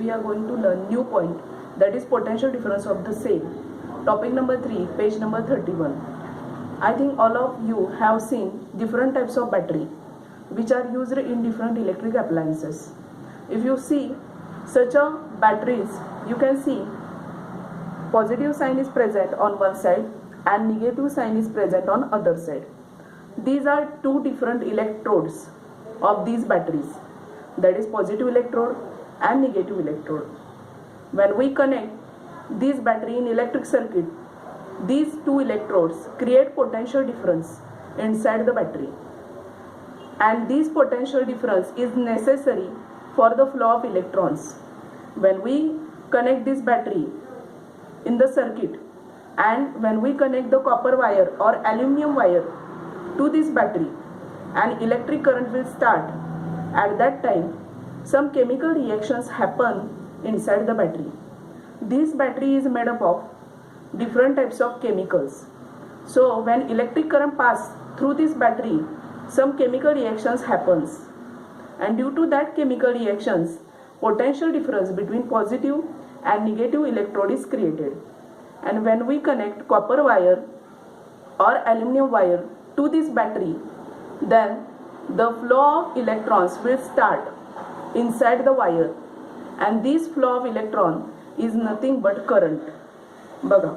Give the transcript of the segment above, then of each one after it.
we are going to learn new point, that is potential difference of the cell. Topic number 3, page number 31. I think all of you have seen different types of battery which are used in different electric appliances. If you see such a batteries, you can see positive sign is present on one side and negative sign is present on other side. These are two different electrodes of these batteries, that is positive electrode and negative electrode. When we connect this battery in electric circuit, these two electrodes create potential difference inside the battery, and this potential difference is necessary for the flow of electrons. When we connect this battery in the circuit and when we connect the copper wire or aluminum wire to this battery, an electric current will start. At that time, some chemical reactions happen inside the battery. This battery is made up of different types of chemicals. So when electric current passes through this battery, some chemical reactions happens, and due to that chemical reactions, potential difference between positive and negative electrode is created. And when we connect copper wire or aluminum wire to this battery, then the flow of electrons will start inside the wire, and this flow of electron is nothing but current. बघा,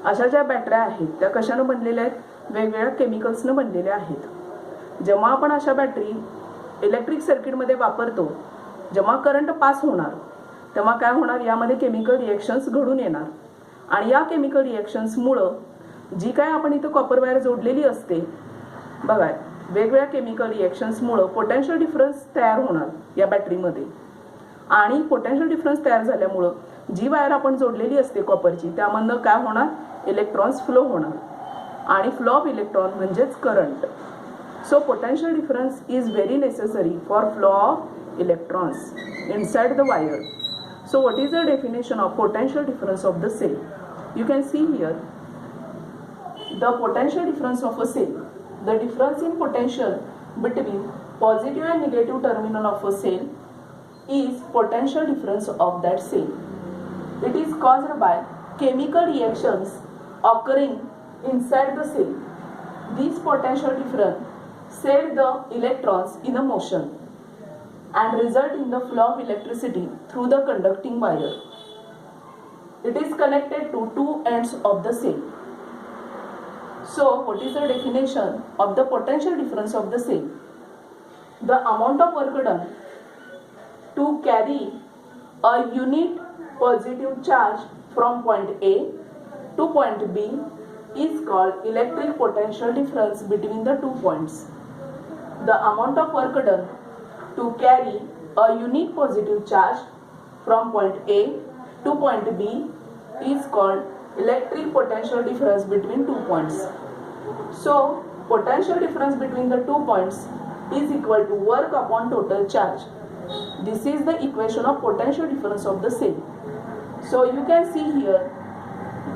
अशा ज्या बॅटऱ्या आहेत त्या कशाने बनलेल्या आहेत? वेगवेगळ्या केमिकल्सने बनलेल्या आहेत. जेव्हा आपण अशा बॅटरी इलेक्ट्रिक सर्किटमध्ये वापरतो, जेव्हा करंट पास होणार तेव्हा काय होणार? यामध्ये केमिकल रिएक्शन्स घडून येणार, आणि या केमिकल रिएक्शन्समुळे जी काय आपण इथं कॉपर वायर जोडलेली असते, बघा, वेगवेगळ्या केमिकल रिएक्शन्समुळे पोटेन्शियल डिफरन्स तयार होणार या बॅटरीमध्ये, आणि पोटेन्शियल डिफरन्स तयार झाल्यामुळे जी वायर आपण जोडलेली असते कॉपरची, त्यामधनं काय होणार? इलेक्ट्रॉन्स फ्लो होणार, आणि फ्लो ऑफ इलेक्ट्रॉन म्हणजेच current. So potential difference is very necessary for flow of electrons inside the wire. So what is the definition of potential difference of the cell? You can see here the potential difference of a cell. The difference in potential between positive and negative terminal of a cell is potential difference of that cell. It is caused by chemical reactions occurring inside the cell. These potential difference set the electrons in a motion and result in the flow of electricity through the conducting wire. It is connected to two ends of the cell. So, what is the definition of the potential difference of the cell? The amount of work done to carry a unit positive charge from point A to point B is called electric potential difference between the 2 points. The amount of work done to carry a unique positive charge from point A to point B is called electric potential difference between 2 points. So, potential difference between the 2 points is equal to work upon total charge. This is the equation of potential difference of the cell. So, you can see here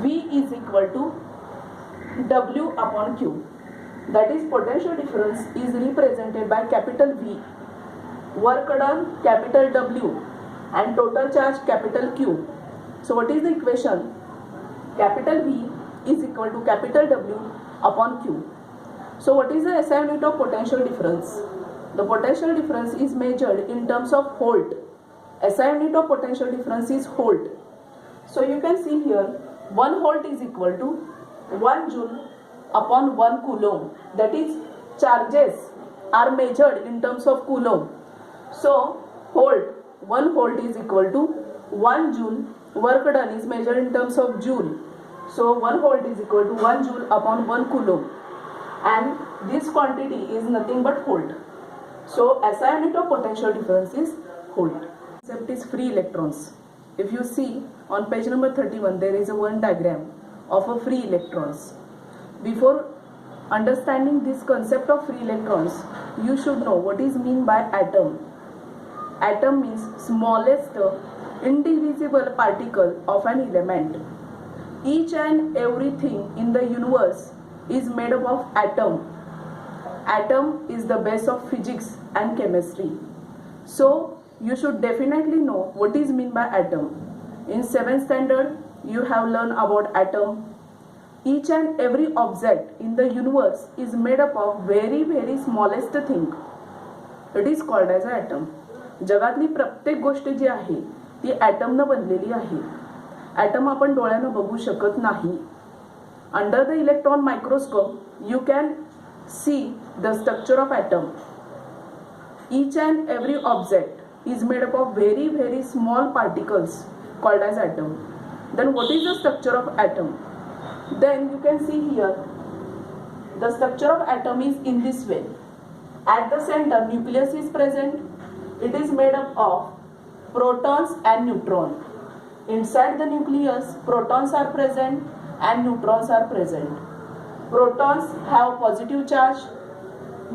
V is equal to W upon Q. That is, potential difference is represented by capital V, work done capital W, and total charge capital Q. So what is the equation? Capital V is equal to capital W upon Q. So what is the SI unit of potential difference? The potential difference is measured in terms of volt. SI unit of potential difference is volt. So you can see here 1 volt is equal to 1 joule upon 1 coulomb. That is, charges are measured in terms of coulomb. So, volt, 1 volt is equal to 1 joule, work done is measured in terms of joule. So, 1 volt is equal to 1 joule upon 1 coulomb, and this quantity is nothing but volt. So, SI unit of potential difference is volt. Concept is free electrons. If you see on page number 31, there is a one diagram of a free electrons. Before understanding this concept of free electrons, you should know what is mean by atom. Atom means smallest indivisible particle of an element. Each and everything in the universe is made up of atom. Atom is the base of physics and chemistry. So you should definitely know what is mean by atom. In 7th standard, you have learned about atom. Each and every object in the universe is made up of very smallest thing. It is called as atom. जगातली प्रत्येक गोष्ट जी आहे ती ॲटमनं बनलेली आहे. Atom आपण डोळ्यानं बघू शकत नाही. Under the electron microscope you can see the structure of atom. Each and every object is made up of very small particles called as atom. Then what is the structure of atom? Then you can see here the structure of atom is in this way. At the center nucleus is present. It is made up of protons and neutrons. Inside the nucleus protons are present and neutrons are present. Protons have positive charge,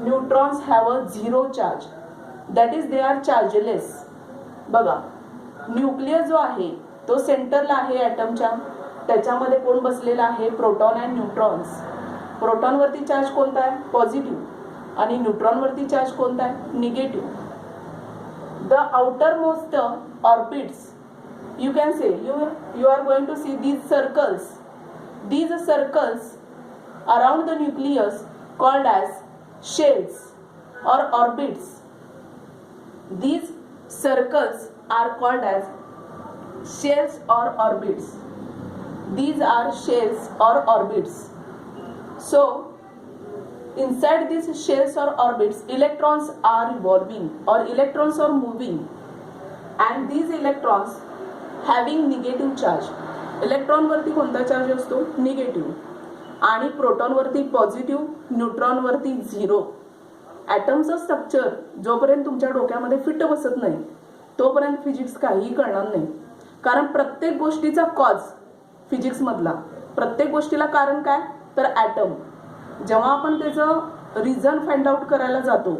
neutrons have a zero charge. That is they are chargeless. बघा, nucleus जो आहे तो सेंटरला आहे ॲटमच्या. त्याच्यामध्ये कोण बसलेला आहे? Proton and neutrons. प्रोटॉनवरती चार्ज कोणता आहे? पॉझिटिव्ह. आणि न्यूट्रॉनवरती चार्ज कोणता आहे? Negative. The outermost orbits you can say you are going to see these circles around the nucleus called as shells or orbits. These circles are called as shells or orbits. These are shells or orbits. So inside these shells or orbits electrons are revolving or electrons are moving, and these electrons having negative charge. Electron वरती कोणता charge असतो? Negative. आणि proton वरती positive, neutron वरती zero. ॲटमचं structure जोपर्यंत तुमच्या डोक्यामध्ये fit बसत नाही तोपर्यंत फिजिक्स काहीही कळणार नाही. कारण प्रत्येक गोष्टीचा कॉज फिजिक्समधला, प्रत्येक गोष्टीला कारण काय? तर ॲटम. जेव्हा आपण त्याचं रिझन फाइंड आउट करायला जातो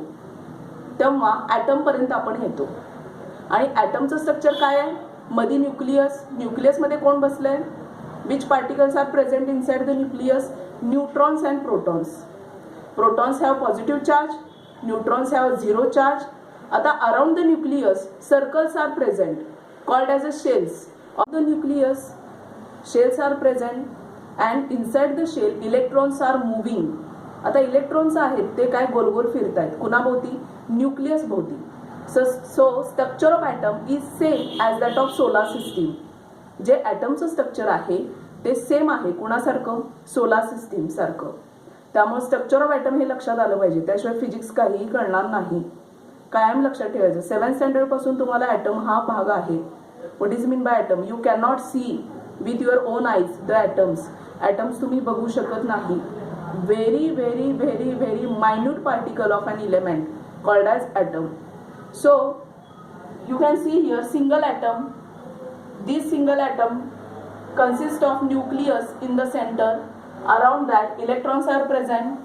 तेव्हा ॲटमपर्यंत आपण येतो. आणि ॲटमचं स्ट्रक्चर काय आहे? मध्ये न्यूक्लियस. न्यूक्लियसमध्ये कोण बसलंय? Which particles are present inside the nucleus? Neutrons and protons. Protons have positive charge, neutrons have zero charge. आता around the nucleus circles are present called as a shells of the nucleus. Shells are present and inside the shell electrons are moving. आता electrons आहेत ते काय गोल फिरत आहेत? कुणाभोवती? Nucleus भोवती. So structure of atom is same as that of solar system. जे ॲटमचं स्ट्रक्चर आहे ते सेम आहे कुणासारखं? सोलार सिस्टीम सारखं. त्यामुळे स्ट्रक्चर ऑफ ॲटम हे लक्षात आलं पाहिजे, त्याशिवाय फिजिक्स काहीही कळणार नाही. कायम लक्षात ठेवायचं. 7th स्टँडर्ड पासून तुम्हाला ॲटम हा भाग आहे. What is mean by atom? You can not see with your own eyes the atoms. Atoms तुम्ही बघू शकत नाही. very minute particle of an element called as atom. So you can see here single atom. This single atom consists of nucleus in the center. Around that electrons are present.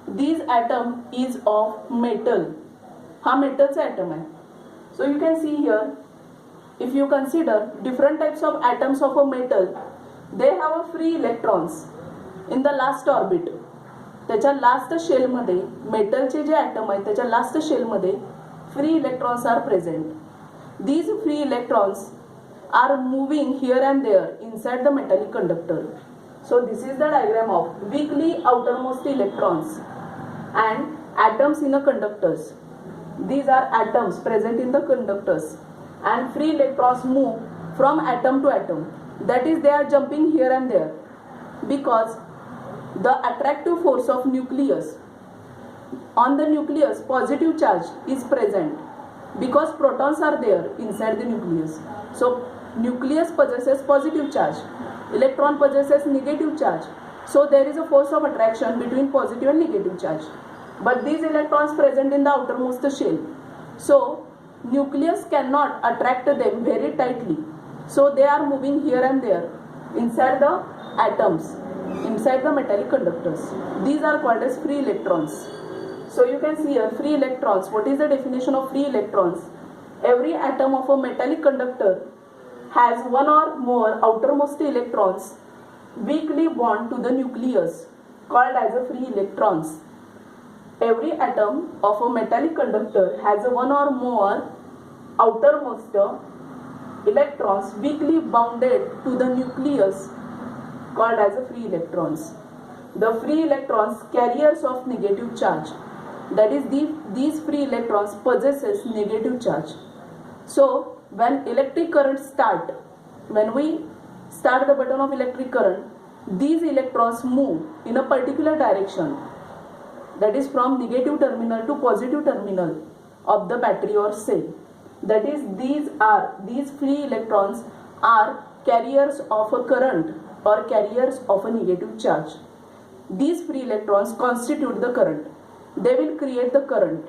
This atom is of metal. हा मेटलचा atom आहे. So you can see here, if you consider different types of atoms of a metal, they have a free electrons in the last orbit. त्याच्या last shell मध्ये मेटलचे जे atom आहेत त्याच्या last shell मध्ये free electrons are present. These free electrons are moving here and there inside the metallic conductor. So this is the diagram of weakly outermost electrons and atoms in the conductors. These are atoms present in the conductors and free electrons move from atom to atom. That is, they are jumping here and there because the attractive force of nucleus, on the nucleus positive charge is present because protons are there inside the nucleus. So nucleus possesses positive charge, electron possesses negative charge. So there is a force of attraction between positive and negative charge. But these electrons present in the outermost shell, so nucleus cannot attract them very tightly. So they are moving here and there inside the atoms, inside the metallic conductors. These are called as free electrons. So you can see here free electrons. What is the definition of free electrons? Every atom of a metallic conductor has one or more outermost electrons weakly bound to the nucleus called as a free electrons. Every atom of a metallic conductor has one or more outermost electrons weakly bounded to the nucleus called as a free electrons. The free electrons carriers of negative charge, that is these free electrons possesses negative charge. So when electric current start, when we start the button of electric current, these electrons move in a particular direction, that is from negative terminal to positive terminal of the battery or cell. That is these free electrons are carriers of a current or carriers of a negative charge. These free electrons constitute the current. They will create the current.